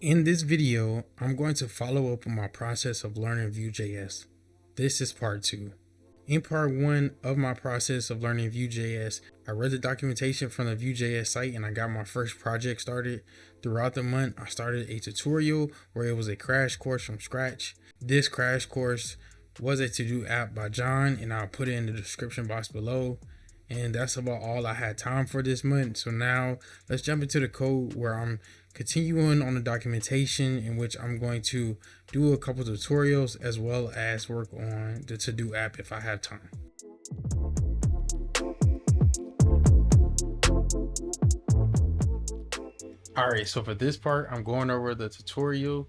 In this video, I'm going to follow up on my process of learning Vue.js. This is part 2. In part 1 of my process of learning Vue.js, I read the documentation from the Vue.js site and I got my first project started. Throughout the month, I started a tutorial where it was a crash course from scratch. This crash course was a to-do app by John, and I'll put it in the description box below. And that's about all I had time for this month. So now let's jump into the code where I'm continuing on the documentation, in which I'm going to do a couple tutorials as well as work on the to-do app if I have time. All right, so for this part, I'm going over the tutorial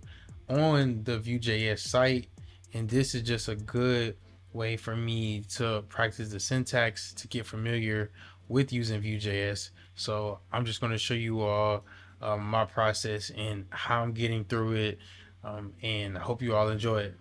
on the Vue.js site, and this is just a good way for me to practice the syntax to get familiar with using Vue.js. So I'm just going to show you all my process and how I'm getting through it, and I hope you all enjoy it.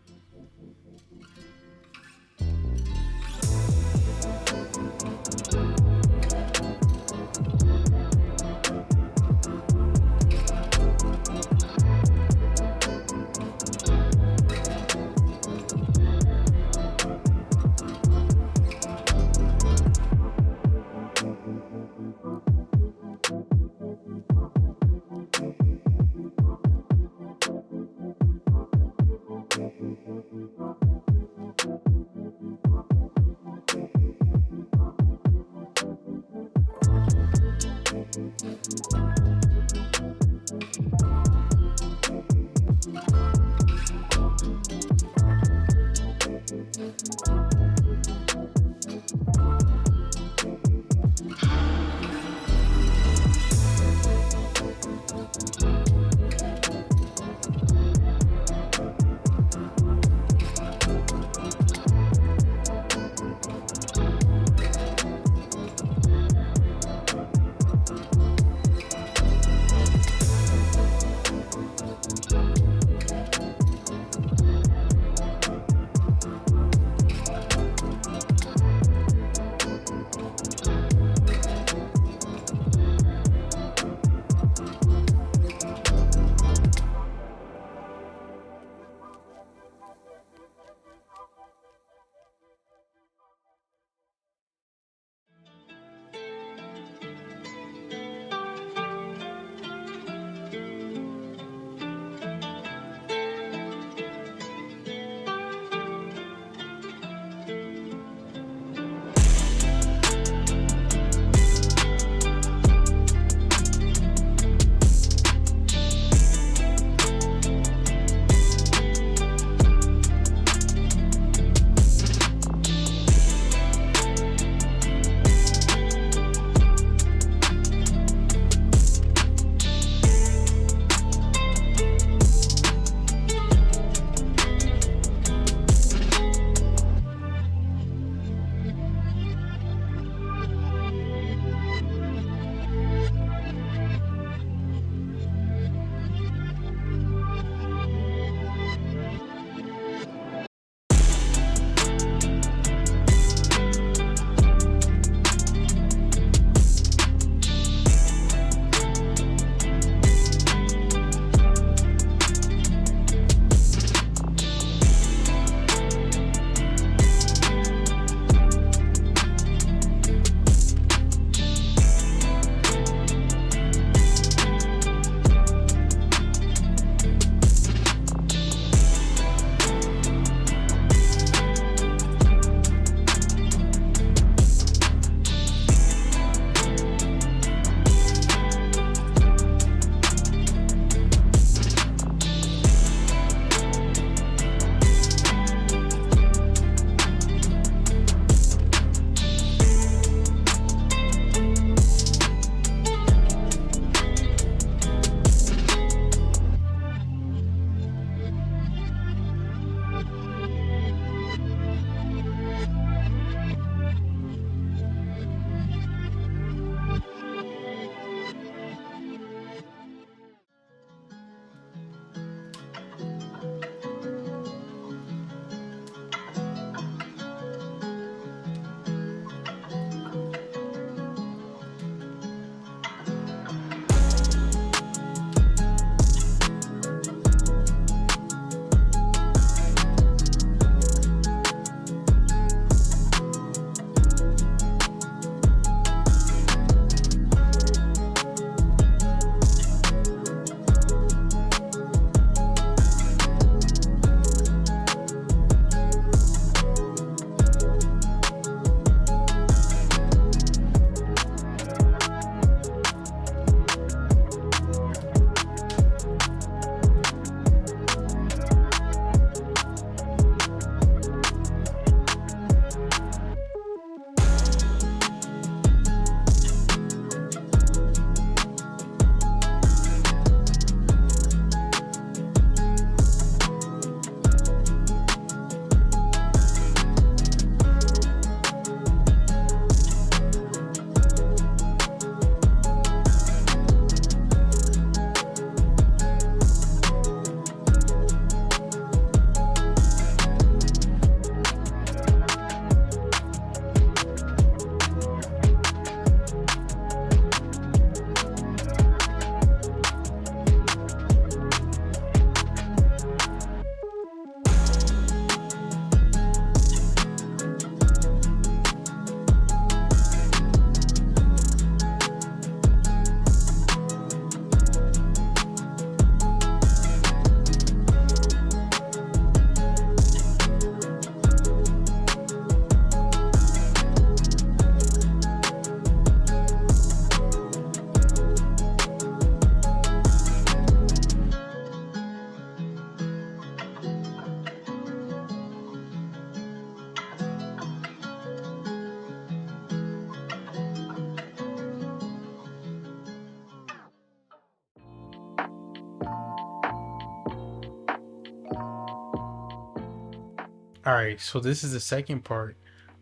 All right, so this is the second part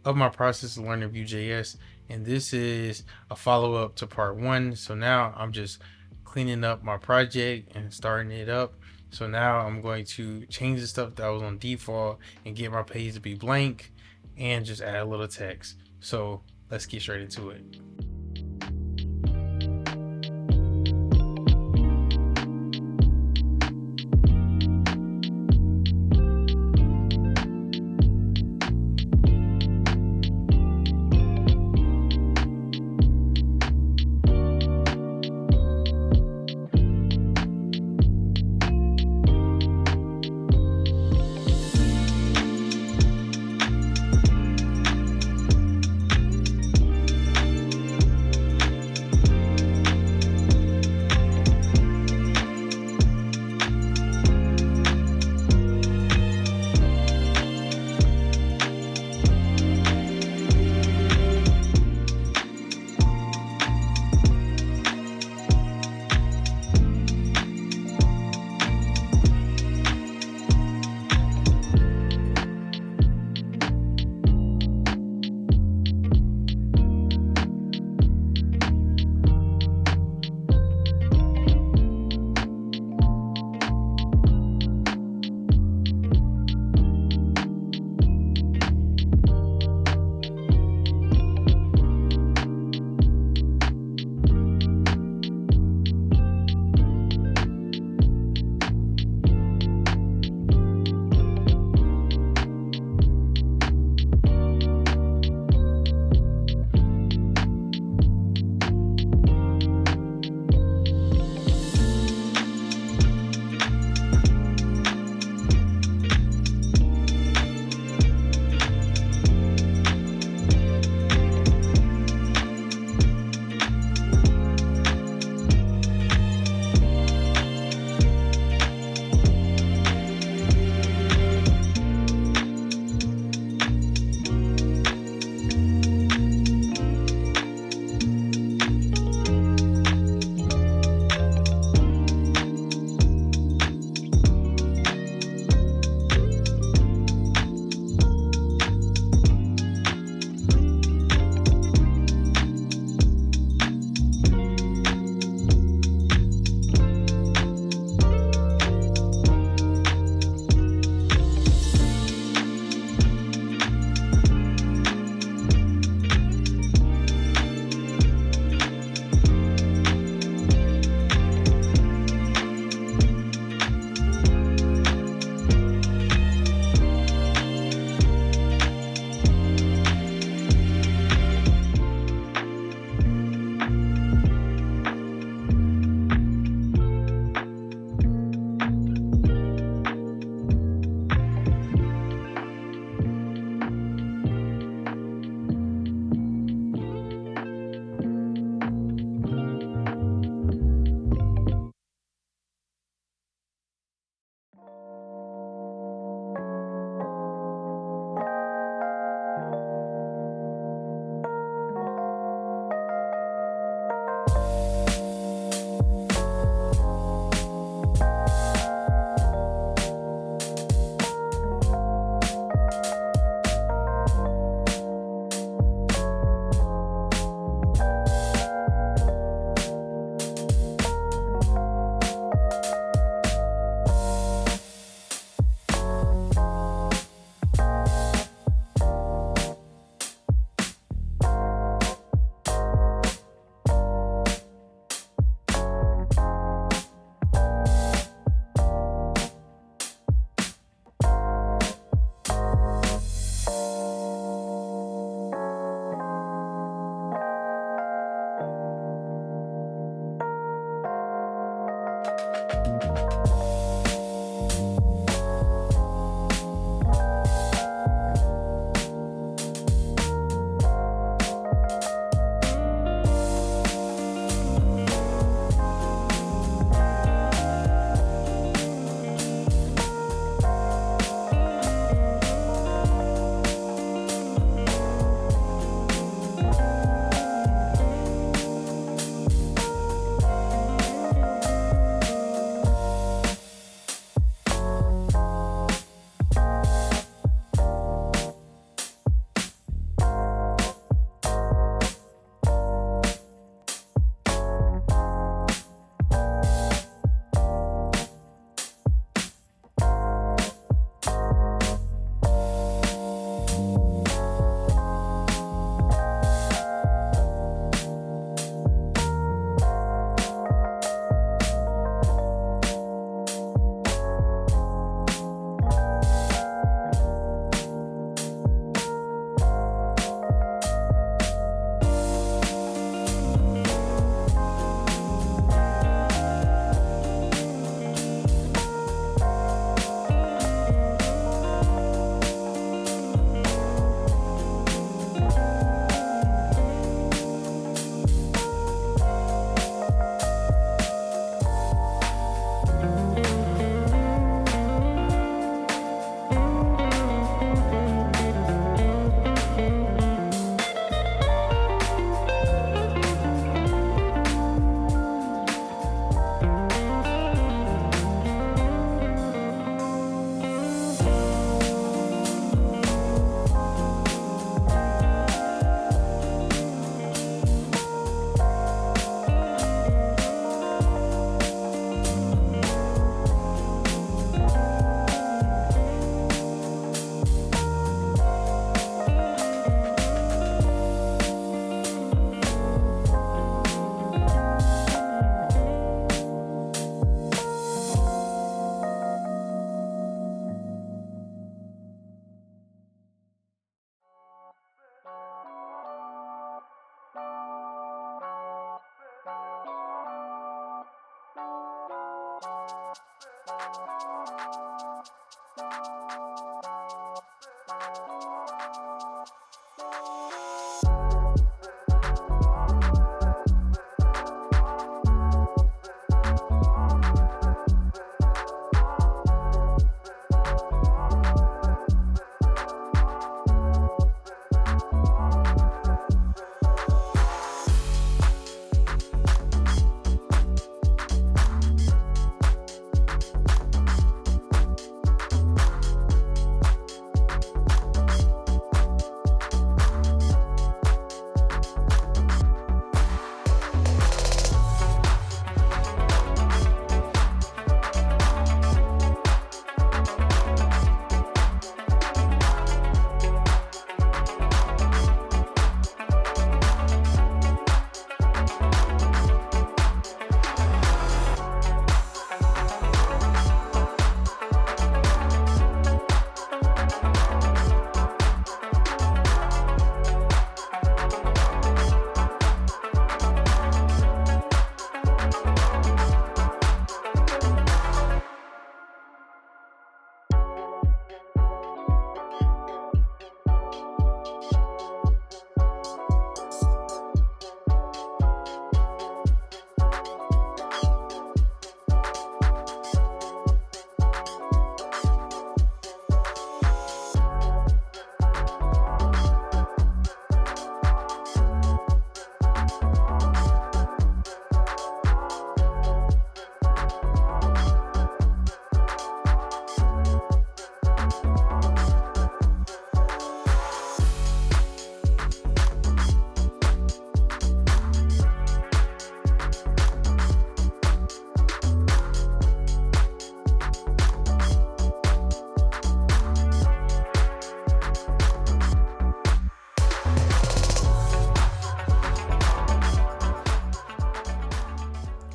of my process of learning Vue.js, and this is a follow-up to part one. So now I'm just cleaning up my project and starting it up. So now I'm going to change the stuff that was on default and get my page to be blank and just add a little text. So let's get straight into it.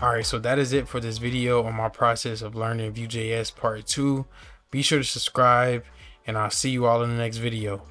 Alright, so that is it for this video on my process of learning Vue.js part 2. Be sure to subscribe, and I'll see you all in the next video.